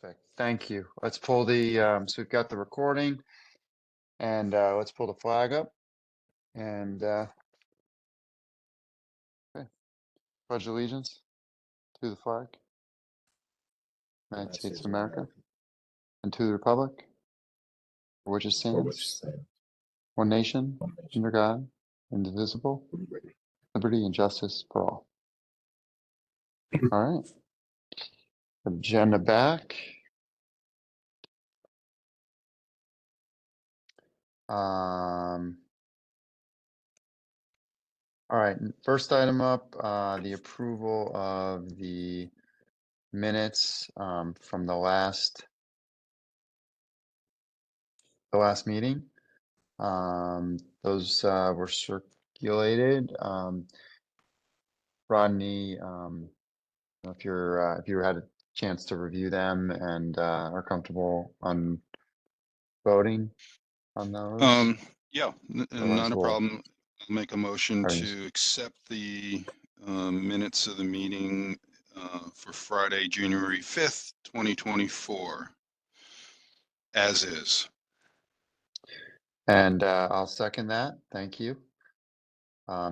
Perfect. Thank you. Let's pull the, so we've got the recording and let's pull the flag up and okay. Pledge allegiance to the flag, United States of America, and to the republic for which it stands, one nation, under God, indivisible, liberty and justice for all. All right. Agenda back. All right, first item up, the approval of the minutes from the last meeting. Those were circulated. Rodney, if you had a chance to review them and are comfortable on voting on those. Yeah, not a problem. I'll make a motion to accept the minutes of the meeting for Friday, January 5th, 2024, as is. And I'll second that. Thank you.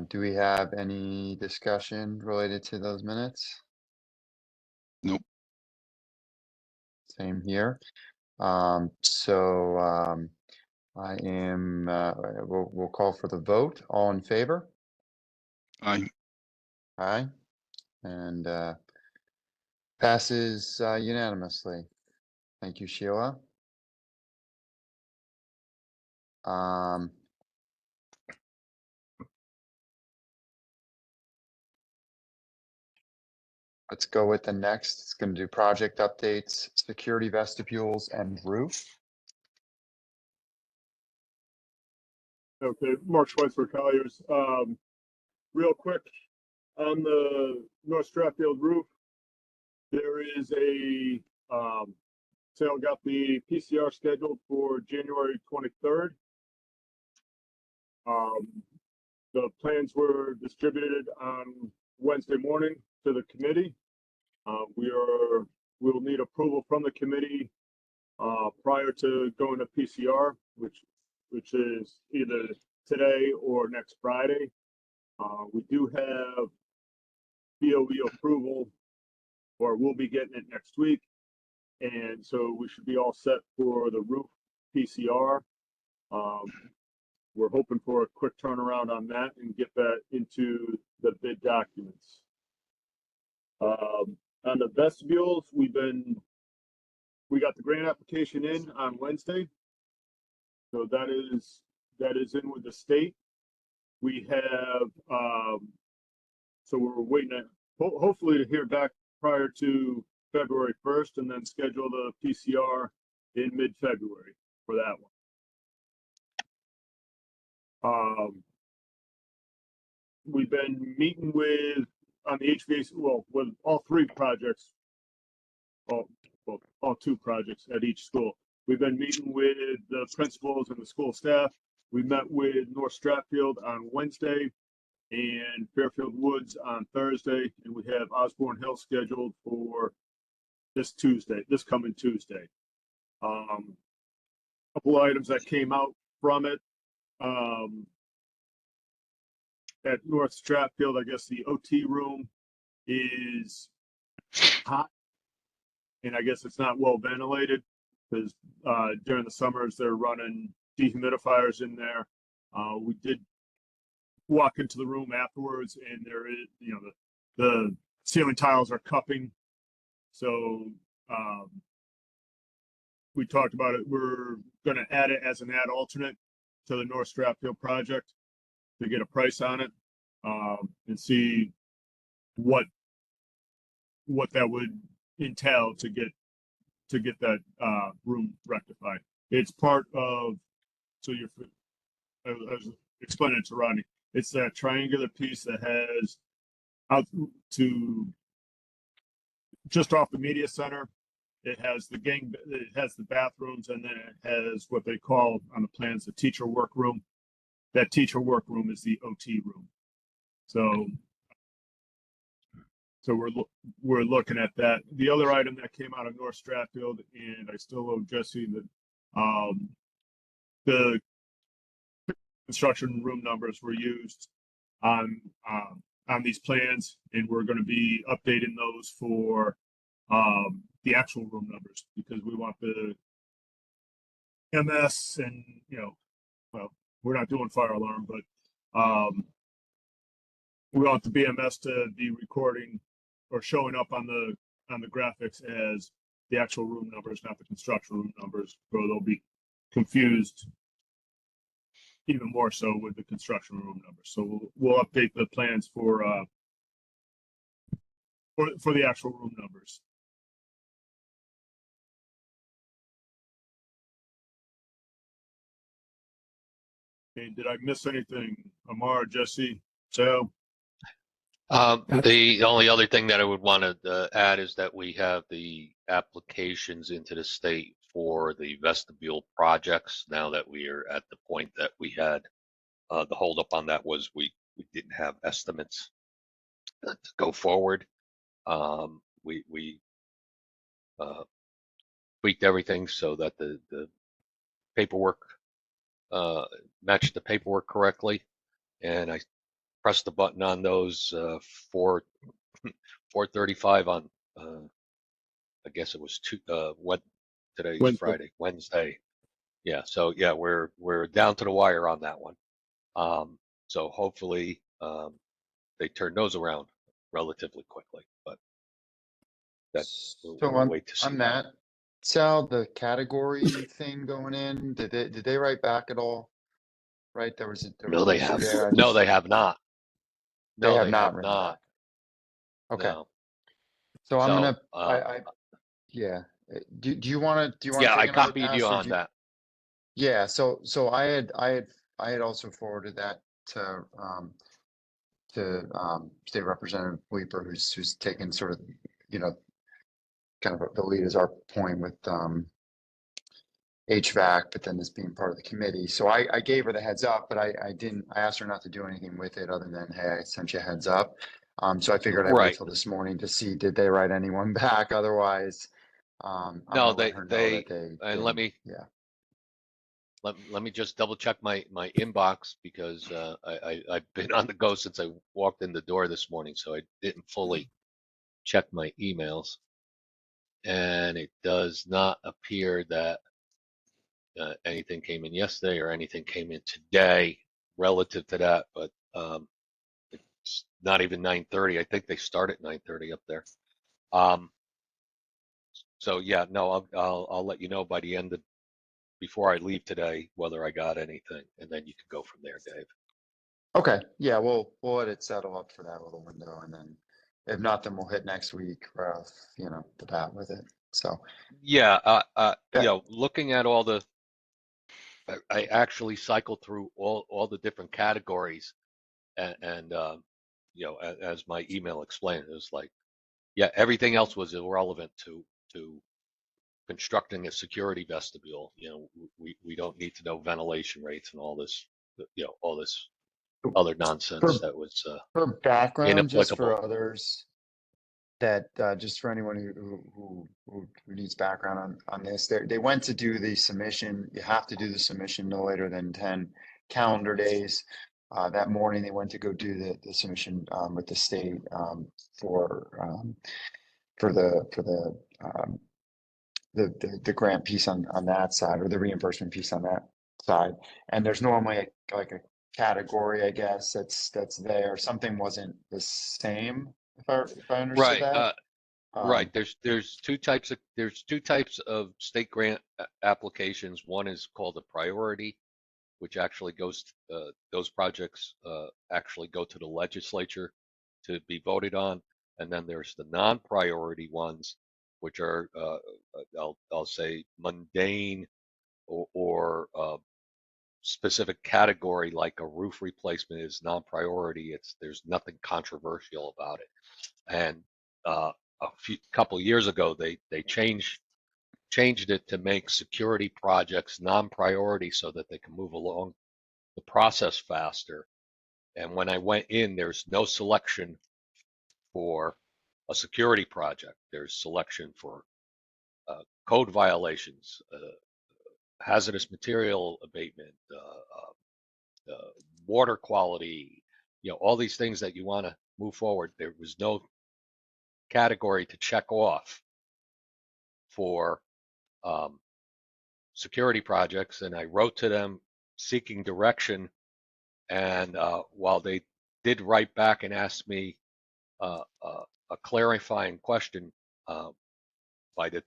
Do we have any discussion related to those minutes? Nope. Same here. I am, we'll call for the vote. All in favor? Aye. Aye. And passes unanimously. Thank you, Sheila. Let's go with the next. It's going to do project updates, security vestibules, and roof. Okay, Mark Schweitzer Colliers. Real quick, on the North Stratfield roof, there is a sale. Got the PCR scheduled for January 23rd. The plans were distributed on Wednesday morning to the committee. We'll need approval from the committee prior to going to PCR, which is either today or next Friday. We do have BOE approval, or we'll be getting it next week. And so we should be all set for the roof PCR. We're hoping for a quick turnaround on that and get that into the bid documents. On the vestibules, we got the grant application in on Wednesday. So that is in with the state. We have, so we're waiting to hopefully to hear back prior to February 1st, and then schedule the PCR in mid-February for that one. We've been meeting on the HVAC, with all three projects, all two projects at each school. We've been meeting with the principals and the school staff. We met with North Stratfield on Wednesday and Fairfield Woods on Thursday, and we have Osborne Hill scheduled for this coming Tuesday. Couple of items that came out from it. At North Stratfield, I guess the OT room is hot, and I guess it's not well ventilated because during the summers they're running dehumidifiers in there. We did walk into the room afterwards, and there is, the ceiling tiles are cupping. So we talked about it. We're going to add it as an alternate to the North Stratfield project to get a price on it and see what that would entail to get that room rectified. It's part of, I was explaining it to Rodney. It's that triangular piece that has out to just off the media center. It has it has the bathrooms, and then it has what they call on the plans the teacher workroom. That teacher workroom is the OT room. So So we're looking at that. The other item that came out of North Stratfield, and I still owe Jesse the construction room numbers were used on these plans, and we're going to be updating those for the actual room numbers, because we want the MS and, well, we're not doing fire alarm, but we want the BMS to be recording or showing up on the graphics as the actual room numbers, not the construction room numbers, or they'll be confused even more so with the construction room numbers. So we'll update the plans for the actual room numbers. Okay, did I miss anything? Amar, Jesse, Joe? The only other thing that I would want to add is that we have the applications into the state for the vestibule projects. Now that we are at the point that we had, the holdup on that was we didn't have estimates to go forward. We tweaked everything so that the paperwork matched the paperwork correctly, and I pressed the button on those 4:35 on I guess it was what today's Wednesday. Friday, Wednesday. Yeah, so yeah, we're down to the wire on that one. So hopefully they turn those around relatively quickly, but that's So we'll wait to see. on that, Sal, the category thing going in, did they write back at all? Right, there was No, they an issue have. there. No, they have not. They No, have they not have written not. back. Okay, No. so I'm gonna, So, yeah. Do you want to yeah, I take another copied pass, you or on that. Yeah, so I had also forwarded that to State Representative Weeper, who's taken sort of, kind of the lead as our point with HVAC, but then this being part of the committee. So I gave her the heads up, but I asked her not to do anything with it other than, hey, I sent you a heads up. So I figured I'd wait Right. till this morning to see, did they write anyone back? Otherwise, I'm No, gonna let her know that they and let me yeah. let me just double check my inbox, because I've been on the go since I walked in the door this morning, so I didn't fully check my emails, and it does not appear that anything came in yesterday or anything came in today relative to that. But it's not even 9:30. I think they start at 9:30 up there. So yeah, no, I'll let you know by the end of before I leave today whether I got anything, and then you can go from there, Dave. Okay, yeah, we'll let it settle up for that little window, and then if not, then we'll hit next week right off, the bat with it. So Yeah, yeah. looking at all the, I actually cycled through all the different categories, and as my email explained, it was like, yeah, everything else was irrelevant to constructing a security vestibule. We don't need to know ventilation rates and all this, all this other nonsense that was For background, just inapplicable. for others, that just for anyone who needs background on this, they went to do the submission. You have to do the submission no later than 10 calendar days. That morning, they went to go do the submission with the state for the grant piece on that side, or the reimbursement piece on that side. And there's normally like a category, I guess, that's there. Something wasn't the same, if I understood Right. that. Right. There's two types of state grant applications. One is called a priority, which actually goes those projects actually go to the legislature to be voted on, and then there's the non-priority ones, which are I'll say mundane or specific category, like a roof replacement is non-priority. There's nothing controversial about it, and a couple years ago they changed it to make security projects non-priority so that they can move along the process faster. And when I went in, there's no selection for a security project. There's selection for code violations, hazardous material abatement, water quality, all these things that you want to move forward. There was no category to check off for security projects, and I wrote to them seeking direction. And while they did write back and ask me a clarifying question, by the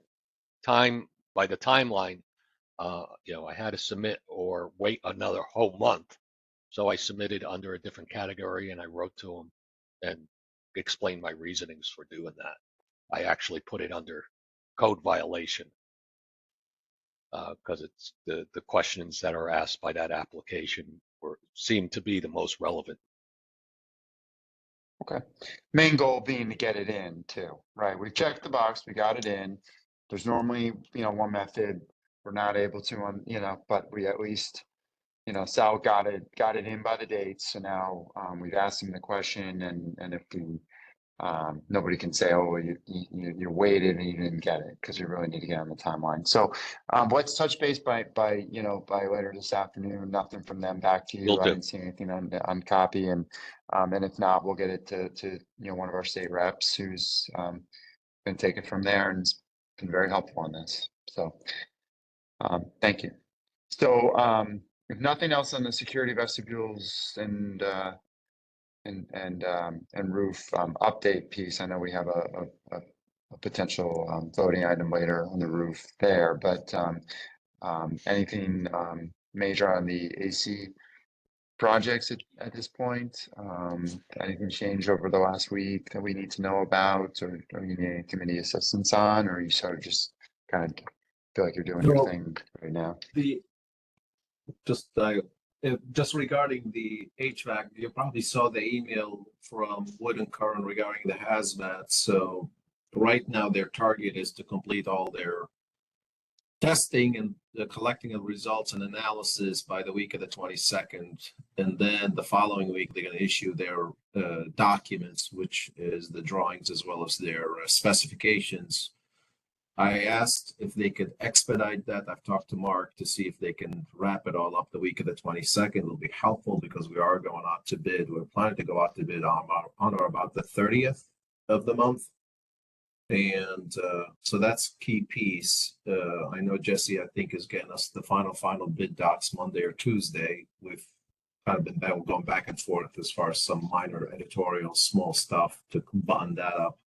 timeline, I had to submit or wait another whole month. So I submitted under a different category, and I wrote to them and explained my reasonings for doing that. I actually put it under code violation because it's the questions that are asked by that application seem to be the most relevant. Okay. Main goal being to get it in too, right? We checked the box, we got it in. There's normally, one method we're not able to but we at least, Sal got it in by the dates. So now we've asked him the question, and if we nobody can say, oh, you waited and you didn't get it, because you really need to get on the timeline. So let's touch base by later this afternoon. Nothing from them back to you. Will do. I didn't see anything on copy, and if not, we'll get it to one of our state reps who's been taken from there and has been very helpful on this. So thank you. So if nothing else on the security vestibules and roof update piece, I know we have a potential voting item later on the roof there, but anything major on the AC projects at this point? Anything changed over the last week that we need to know about, or you need any committee assistance on, or you sort of just kind of feel like you're doing your thing right now? Just regarding the HVAC, you probably saw the email from Wood and Curran regarding the hazmat. So right now their target is to complete all their testing and the collecting of results and analysis by the week of the 22nd. And then the following week, they're going to issue their documents, which is the drawings as well as their specifications. I asked if they could expedite that. I've talked to Mark to see if they can wrap it all up the week of the 22nd. It'll be helpful because we are going out to bid. We're planning to go out to bid on or about the 30th of the month. And so that's key piece. I know Jesse, I think, is getting us the final bid docs Monday or Tuesday. We've kind of been going back and forth as far as some minor editorial, small stuff to button that up.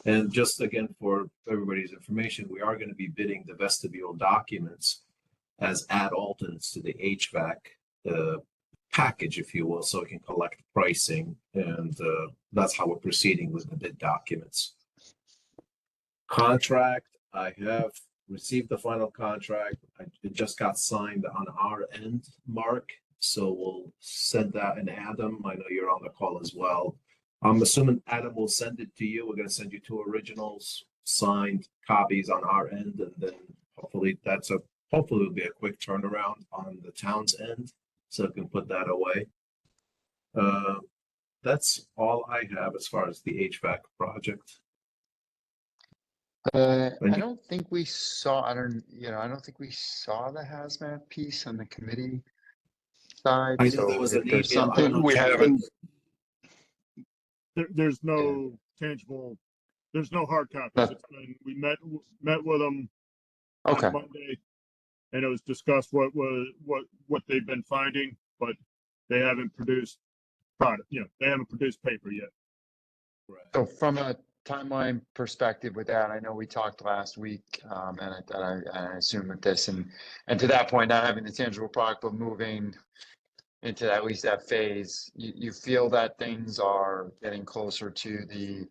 And just again, for everybody's information, we are going to be bidding the vestibule documents as add alternates to the HVAC package, if you will, so we can collect pricing. And that's how we're proceeding with the bid documents. Contract, I have received the final contract. It just got signed on our end, Mark. So we'll send that, and Adam, I know you're on the call as well. I'm assuming Adam will send it to you. We're going to send you 2 originals, signed copies on our end, and then hopefully it'll be a quick turnaround on the town's end, so we can put that away. That's all I have as far as the HVAC project. I don't think we saw. I don't think we saw the hazmat piece on the committee side. I know So there was an there's email. something We haven't. There's no tangible, there's no hard copies. We met with them on Monday, and it was discussed what they've been finding, but they haven't produced product. They haven't produced paper yet. Right. So from a timeline perspective with that, I know we talked last week, and I assume that this and to that point, not having the tangible product, but moving into at least that phase, you feel that things are getting closer to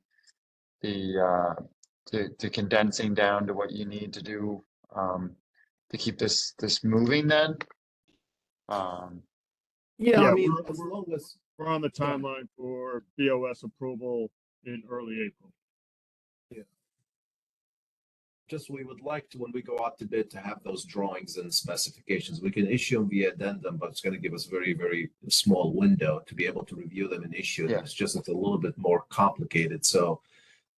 to condensing down to what you need to do to keep this moving then? Yeah, I mean, we're, as long as we're on the timeline for BOS approval in early April. just we would like to, when we go out to bid, to have those drawings and specifications. We can issue them via addendum, but it's going to give us very, very small window to be able to review them and issue them. Yeah. It's a little bit more complicated. So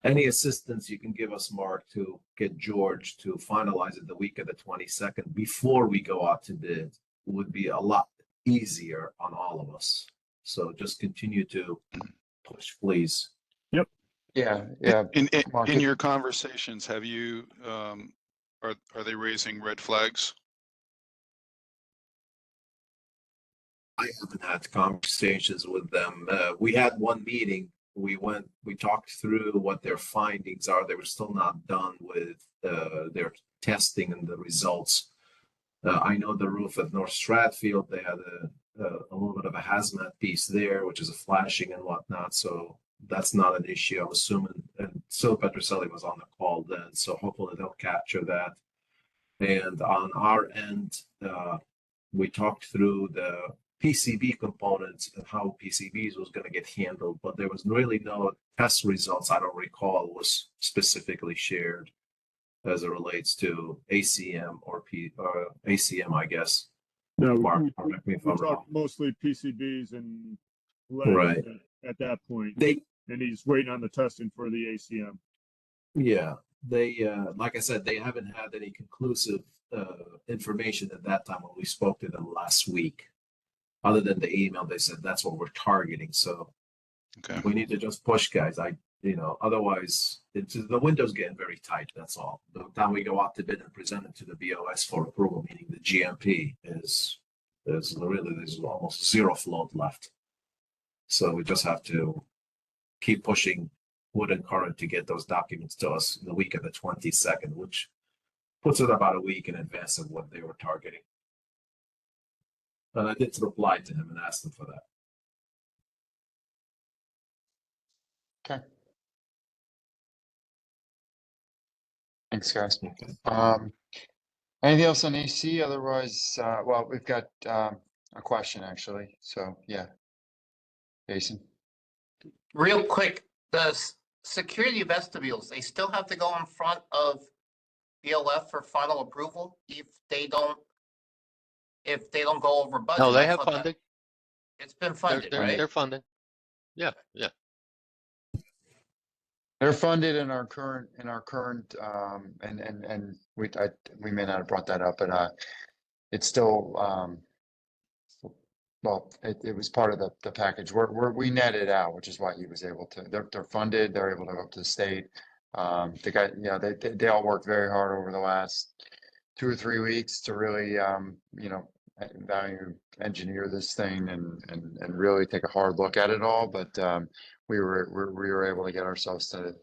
any assistance you can give us, Mark, to get George to finalize it the week of the 22nd before we go out to bid would be a lot easier on all of us. So just continue to push, please. Yeah. Mark, In your conversations, have you, are they raising red flags? I haven't had conversations with them. We had one meeting. We talked through what their findings are. They were still not done with their testing and the results. I know the roof at North Stratfield, they had a little bit of a hazmat piece there, which is a flashing and whatnot. So that's not an issue, I'm assuming. And Sil Petroselli was on the call then, so hopefully they'll capture that. And on our end, we talked through the PCB components and how PCBs was going to get handled, but there was really no test results, I don't recall, was specifically shared as it relates to ACM or ACM, I guess. No, Mark, we correct me if I'm wrong. talked mostly PCBs and Right. lead at that point, They, and he's waiting on the testing for the ACM. yeah, they, like I said, they haven't had any conclusive information at that time when we spoke to them last week. Other than the email, they said that's what we're targeting. So Okay. we need to just push, guys. Otherwise, the window's getting very tight. That's all. By the time we go out to bid and present it to the BOS for approval, meaning the GMP, there's almost zero float left. So we just have to keep pushing Wood and Current to get those documents to us in the week of the 22nd, which puts it about a week in advance of what they were targeting. And I did reply to him and asked him for that. okay. Thanks, guys. Okay. Anything else on AC? Otherwise, well, we've got a question actually. So yeah, Jason. Real quick, the security vestibules, they still have to go in front of BLF for final approval if they don't go over budget. No, they I have thought that- funding. It's been funded, right? They're funding. Yeah. They're funded in our current, and we may not have brought that up, but it's still, well, it was part of the package. We netted out, which is why he was able to, they're funded, they're able to go up to the state. The guy, you know, they all worked very hard over the last 2 or 3 weeks to really, you know, value engineer this thing and really take a hard look at it all. But we were able to get ourselves to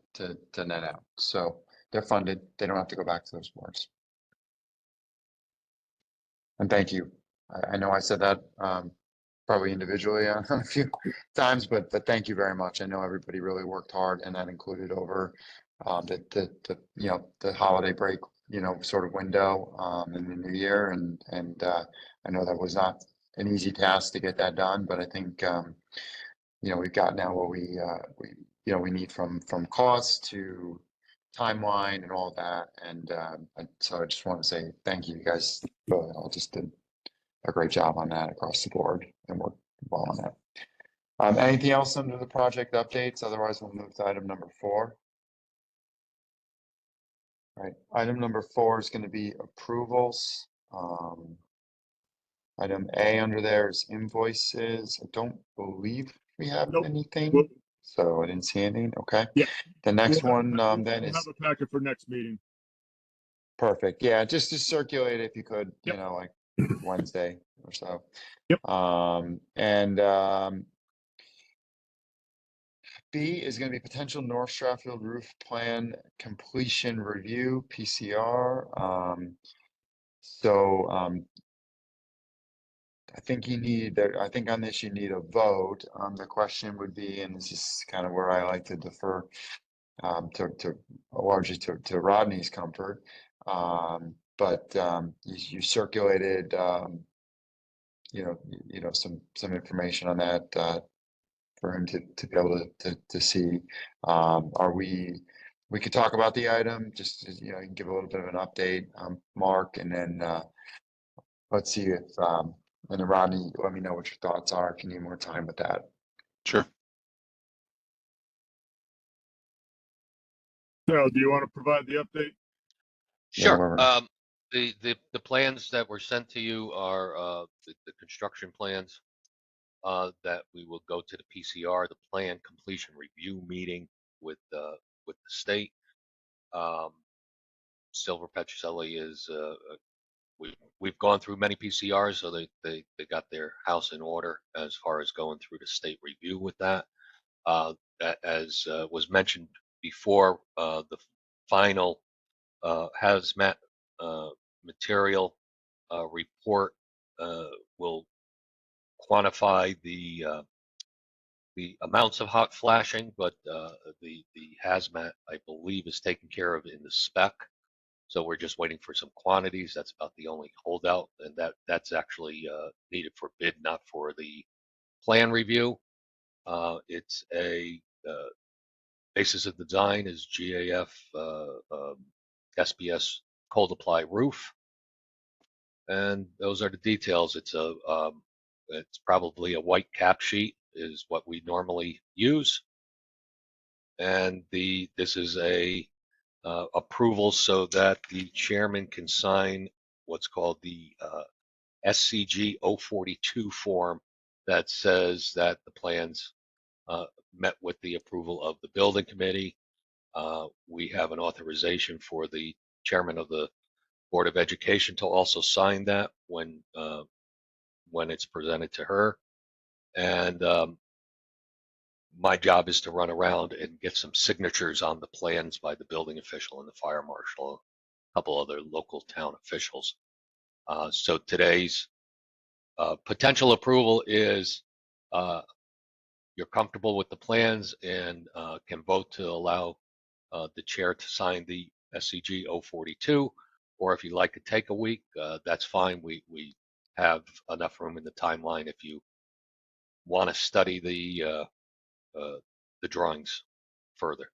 net out. So they're funded. They don't have to go back to those boards. And thank you. I know I said that probably individually on a few times, but thank you very much. I know everybody really worked hard, and that included over the you know, the holiday break, you know, sort of window in the new year, and I know that was not an easy task to get that done, but I think you know, we've got now what we you know, we need from cost to timeline and all of that, and so I just want to say thank you. You guys really all just did a great job on that across the board and worked well on that. Anything else under the project updates? Otherwise, we'll move to item number 4. All right, item number 4 is going to be approvals. Item A under there is invoices. I don't believe we have Nope. anything, Well- so I didn't see anything. Okay. Yeah. The next We'll have- one we'll then is have a packet for next meeting. perfect. Yeah, just circulate it if you could, you Yep. know, like Wednesday or so. Yep. B is going to be potential North Stratfield roof plan completion review, PCR. I think I think on this you need a vote. The question would be, and this is kind of where I like to defer to largely to Rodney's comfort. But you circulated you know some information on that for him to be able to see. We could talk about the item, just you know, you can give a little bit of an update, Mark, and then let's see if and then Rodney, let me know what your thoughts are if you need more time with that. Sure. Cheryl, do you want to provide the update? Sure. whatever. The plans that were sent to you are the construction plans that we will go to the PCR, the plan completion review meeting with the state. Silver Petroselli is we've gone through many PCRs, so they got their house in order as far as going through the state review with that. As was mentioned before, the final hazmat material report will quantify the amounts of hot flashing, but the hazmat, I believe, is taken care of in the spec. So we're just waiting for some quantities. That's about the only holdout, and that's actually needed for bid, not for the plan review. It's a basis of design is GAF SBS cold apply roof, and those are the details. It's probably a white cap sheet is what we normally use, and this is a approval so that the chairman can sign what's called the SCG 042 form that says that the plans met with the approval of the building committee. We have an authorization for the chairman of the Board of Education to also sign that when it's presented to her. And my job is to run around and get some signatures on the plans by the building official and the fire marshal, a couple other local town officials. So today's potential approval is you're comfortable with the plans and can vote to allow the chair to sign the SCG 042, or if you'd like to take a week, that's fine. We have enough room in the timeline if you want to study the drawings further.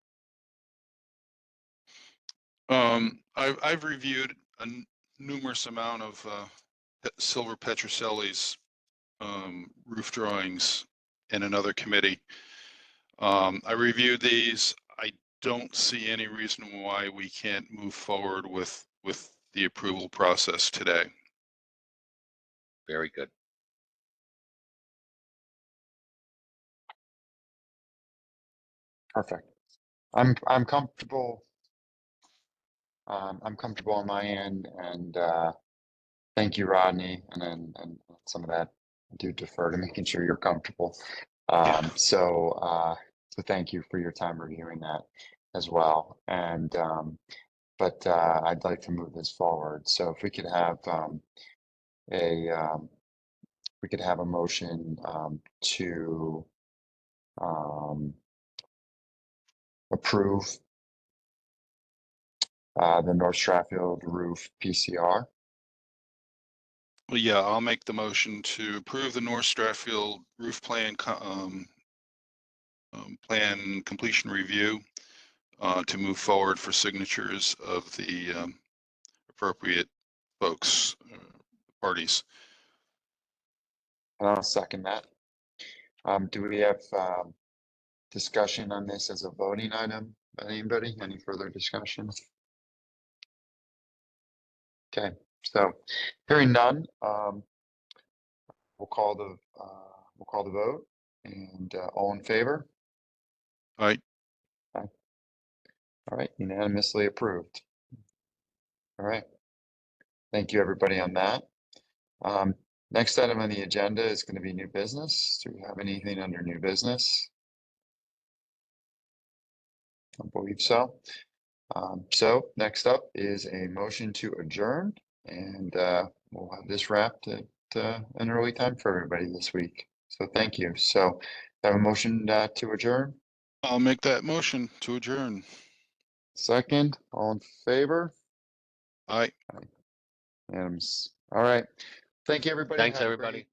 I've reviewed a numerous amount of Silver Petroselli's roof drawings in another committee. I reviewed these. I don't see any reason why we can't move forward with the approval process today. Very good. Perfect. I'm comfortable. I'm comfortable on my end, and thank you, Rodney, and some of that I do defer to making sure you're comfortable. So thank you for your time reviewing that as well. And but I'd like to move this forward. So if we could have a motion to approve the North Stratfield roof PCR. Well, yeah, I'll make the motion to approve the North Stratfield roof plan plan completion review to move forward for signatures of the appropriate folks, parties. And I'll second that. Do we have discussion on this as a voting item? Anybody? Any further discussion? Okay, so hearing none, we'll call the vote, and all in favor? Aye. All right, unanimously approved. All right. Thank you, everybody, on that. Next item on the agenda is going to be new business. Do we have anything under new business? I believe so. So next up is a motion to adjourn, and we'll have this wrapped at an early time for everybody this week. So thank you. So have a motion to adjourn. I'll make that motion to adjourn. Second, all in favor? Aye. All right. Thank you, everybody. Thanks, Have a everybody. great